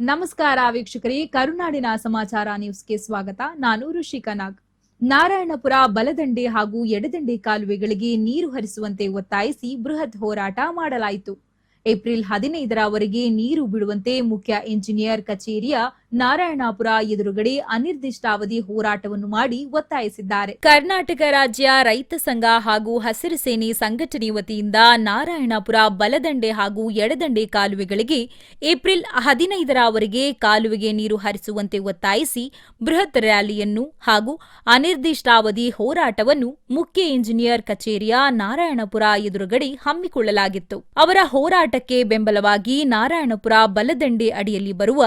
ನಮಸ್ಕಾರ ವೀಕ್ಷಕರೇ, ಕರುನಾಡಿನ ಸಮಾಚಾರ ನ್ಯೂಸ್ಗೆ ಸ್ವಾಗತ. ನಾನು ಋಷಿಕಾ ನಾಗ್. ನಾರಾಯಣಪುರ ಬಲದಂಡೆ ಹಾಗೂ ಎಡದಂಡೆ ಕಾಲುವೆಗಳಿಗೆ ನೀರು ಹರಿಸುವಂತೆ ಒತ್ತಾಯಿಸಿ ಬೃಹತ್ ಹೋರಾಟ ಮಾಡಲಾಯಿತು. ಏಪ್ರಿಲ್ 15ರವರೆಗೆ ನೀರು ಬಿಡುವಂತೆ ಮುಖ್ಯ ಇಂಜಿನಿಯರ್ ಕಚೇರಿಯ ನಾರಾಯಣಪುರ ಎದುರುಗಡೆ ಅನಿರ್ದಿಷ್ಟಾವಧಿ ಹೋರಾಟವನ್ನು ಮಾಡಿ ಒತ್ತಾಯಿಸಿದ್ದಾರೆ. ಕರ್ನಾಟಕ ರಾಜ್ಯ ರೈತ ಸಂಘ ಹಾಗೂ ಹಸಿರು ಸೇನೆ ಸಂಘಟನೆ ವತಿಯಿಂದ ನಾರಾಯಣಪುರ ಬಲದಂಡೆ ಹಾಗೂ ಎಡದಂಡೆ ಕಾಲುವೆಗಳಿಗೆ ಏಪ್ರಿಲ್ 15ರವರೆಗೆ ಕಾಲುವೆಗೆ ನೀರು ಹರಿಸುವಂತೆ ಒತ್ತಾಯಿಸಿ ಬೃಹತ್ ರ್ಯಾಲಿಯನ್ನು ಹಾಗೂ ಅನಿರ್ದಿಷ್ಟಾವಧಿ ಹೋರಾಟವನ್ನು ಮುಖ್ಯ ಇಂಜಿನಿಯರ್ ಕಚೇರಿಯ ನಾರಾಯಣಪುರ ಎದುರುಗಡೆ ಹಮ್ಮಿಕೊಳ್ಳಲಾಗಿತ್ತು. ಅವರ ಹೋರಾಟಕ್ಕೆ ಬೆಂಬಲವಾಗಿ ನಾರಾಯಣಪುರ ಬಲದಂಡೆ ಅಡಿಯಲ್ಲಿ ಬರುವ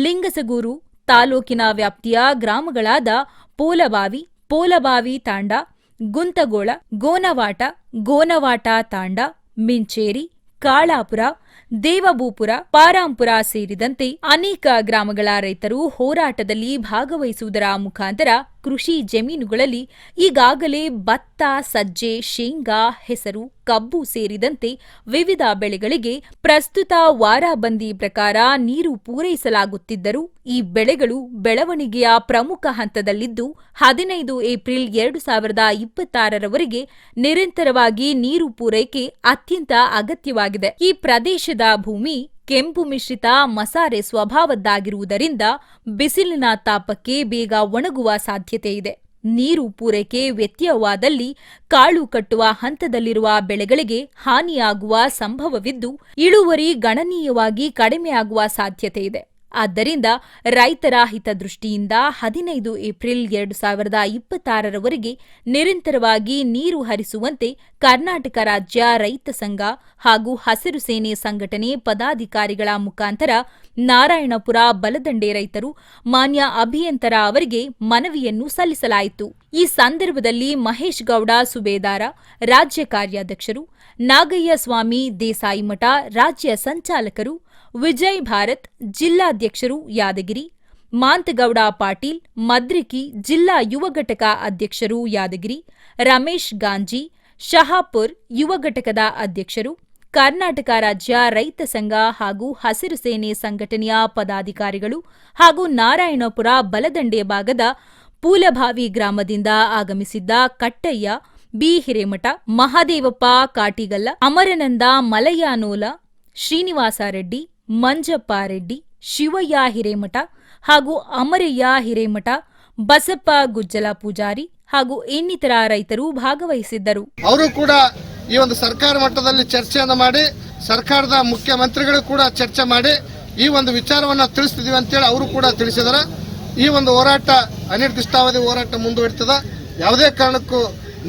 ಲಿಂಗಸಗೂರು ತಾಲೂಕಿನ ವ್ಯಾಪ್ತಿಯ ಗ್ರಾಮಗಳಾದ ಪೋಲಬಾವಿ ತಾಂಡ, ಗುಂತಗೋಳ, ಗೋನವಾಟ ತಾಂಡ, ಮಿಂಚೇರಿ, ಕಾಳಾಪುರ, ದೇವಬೂಪುರ, ಪಾರಾಂಪುರ ಸೇರಿದಂತೆ ಅನೇಕ ಗ್ರಾಮಗಳ ರೈತರು ಹೋರಾಟದಲ್ಲಿ ಭಾಗವಹಿಸುವುದರ ಮುಖಾಂತರ ಕೃಷಿ ಜಮೀನುಗಳಲ್ಲಿ ಈಗಾಗಲೇ ಭತ್ತ, ಸಜ್ಜೆ, ಶೇಂಗಾ, ಹೆಸರು, ಕಬ್ಬು ಸೇರಿದಂತೆ ವಿವಿಧ ಬೆಳೆಗಳಿಗೆ ಪ್ರಸ್ತುತ ವಾರಾಬಂದಿ ಪ್ರಕಾರ ನೀರು ಪೂರೈಸಲಾಗುತ್ತಿದ್ದರೂ ಈ ಬೆಳೆಗಳು ಬೆಳವಣಿಗೆಯ ಪ್ರಮುಖ ಹಂತದಲ್ಲಿದ್ದು 15 ಏಪ್ರಿಲ್ 2026ರವರೆಗೆ ನಿರಂತರವಾಗಿ ನೀರು ಪೂರೈಕೆ ಅತ್ಯಂತ ಅಗತ್ಯವಾಗಿದೆ. ಈ ಪ್ರದೇಶದ ಭೂಮಿ ಕೆಂಪು ಮಿಶ್ರಿತ ಮಸಾರೆ ಸ್ವಭಾವದ್ದಾಗಿರುವುದರಿಂದ ಬಿಸಿಲಿನ ತಾಪಕ್ಕೆ ಬೇಗ ಒಣಗುವ ಸಾಧ್ಯತೆ ಇದೆ. ನೀರು ಪೂರೈಕೆ ವ್ಯತ್ಯಯವಾದಲ್ಲಿ ಕಾಳು ಕಟ್ಟುವ ಹಂತದಲ್ಲಿರುವ ಬೆಳೆಗಳಿಗೆ ಹಾನಿಯಾಗುವ ಸಂಭವವಿದ್ದು ಇಳುವರಿ ಗಣನೀಯವಾಗಿ ಕಡಿಮೆಯಾಗುವ ಸಾಧ್ಯತೆ ಇದೆ. ಆದ್ದರಿಂದ ರೈತರ ಹಿತದೃಷ್ಟಿಯಿಂದ 15 ಏಪ್ರಿಲ್ 2026ರವರೆಗೆ ನಿರಂತರವಾಗಿ ನೀರು ಹರಿಸುವಂತೆ ಕರ್ನಾಟಕ ರಾಜ್ಯ ರೈತ ಸಂಘ ಹಾಗೂ ಹಸಿರು ಸೇನೆ ಸಂಘಟನೆ ಪದಾಧಿಕಾರಿಗಳ ಮುಖಾಂತರ ನಾರಾಯಣಪುರ ಬಲದಂಡೆ ರೈತರು ಮಾನ್ಯ ಅಭಿಯಂತರ ಅವರಿಗೆ ಮನವಿಯನ್ನು ಸಲ್ಲಿಸಲಾಯಿತು. ಈ ಸಂದರ್ಭದಲ್ಲಿ ಮಹೇಶ್ ಗೌಡ ಸುಬೇದಾರ ರಾಜ್ಯ ಕಾರ್ಯಾಧ್ಯಕ್ಷರು, ನಾಗಯ್ಯ ಸ್ವಾಮಿ ದೇಸಾಯಿಮಠ ರಾಜ್ಯ ಸಂಚಾಲಕರು, ವಿಜಯ್ ಭಾರತ್ ಜಿಲ್ಲಾಧ್ಯಕ್ಷರು ಯಾದಗಿರಿ, ಮಾಂತಗೌಡ ಪಾಟೀಲ್ ಮದ್ರಿಕಿ ಜಿಲ್ಲಾ ಯುವ ಘಟಕ ಅಧ್ಯಕ್ಷರು ಯಾದಗಿರಿ, ರಮೇಶ್ ಗಾಂಜಿ ಶಹಾಪುರ್ ಯುವ ಘಟಕದ ಅಧ್ಯಕ್ಷರು, ಕರ್ನಾಟಕ ರಾಜ್ಯ ರೈತ ಸಂಘ ಹಾಗೂ ಹಸಿರು ಸೇನೆ ಸಂಘಟನೆಯ ಪದಾಧಿಕಾರಿಗಳು ಹಾಗೂ ನಾರಾಯಣಪುರ ಬಲದಂಡೆ ಭಾಗದ ಪೂಲಬಾವಿ ಗ್ರಾಮದಿಂದ ಆಗಮಿಸಿದ್ದ ಕಟ್ಟಯ್ಯ ಬಿ ಹಿರೇಮಠ, ಮಹಾದೇವಪ್ಪ ಕಾಟಿಗಲ್ಲ, ಅಮರನಂದ ಮಲಯಾನೋಲ, ಶ್ರೀನಿವಾಸ ರೆಡ್ಡಿ, ಮಂಜಪ್ಪ ರೆಡ್ಡಿ, ಶಿವಯ್ಯ ಹಿರೇಮಠ ಹಾಗೂ ಅಮರಯ್ಯ ಹಿರೇಮಠ, ಬಸಪ್ಪ ಗುಜ್ಜಲ ಪೂಜಾರಿ ಹಾಗೂ ಇನ್ನಿತರ ರೈತರು ಭಾಗವಹಿಸಿದ್ದರು. ಅವರು ಕೂಡ ಈ ಒಂದು ಸರ್ಕಾರ ಮಟ್ಟದಲ್ಲಿ ಚರ್ಚೆಯನ್ನು ಮಾಡಿ ಸರ್ಕಾರದ ಮುಖ್ಯಮಂತ್ರಿಗಳು ಕೂಡ ಚರ್ಚೆ ಮಾಡಿ ಈ ಒಂದು ವಿಚಾರವನ್ನ ತಿಳಿಸ್ತಿದೀವಿ ಅಂತೇಳಿ ಅವರು ಕೂಡ ತಿಳಿಸಿದಾರೆ. ಈ ಒಂದು ಹೋರಾಟ ಅನಿರ್ದಿಷ್ಟಾವಧಿ ಹೋರಾಟ ಮುಂದುವರಿತದ. ಯಾವುದೇ ಕಾರಣಕ್ಕೂ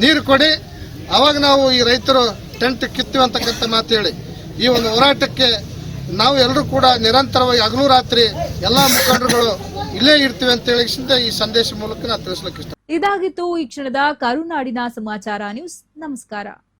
ನೀರು ಕೊಡಿ, ಅವಾಗ ನಾವು ಈ ರೈತರು ಟೆಂಟ್ ಕಿತ್ತೀವಿ ಅಂತಕ್ಕಂಥ ಮಾತು ಹೇಳಿ ಈ ಒಂದು ಹೋರಾಟಕ್ಕೆ ನಾವು ಎಲ್ಲರೂ ಕೂಡ ನಿರಂತರವಾಗಿ ಹಗಲು ರಾತ್ರಿ ಎಲ್ಲಾ ಮುಖಂಡರುಗಳು ಇಲ್ಲೇ ಇರ್ತೀವಿ ಅಂತ ಹೇಳಿ ಈ ಸಂದೇಶ ಮೂಲಕ ನಾನು ತಿಳಿಸ್ಲಿಕ್ಕೆ ಇಷ್ಟ. ಇದಾಗಿತ್ತು ಈ ಕ್ಷಣದ ಕರುನಾಡಿನ ಸಮಾಚಾರ ನ್ಯೂಸ್. ನಮಸ್ಕಾರ.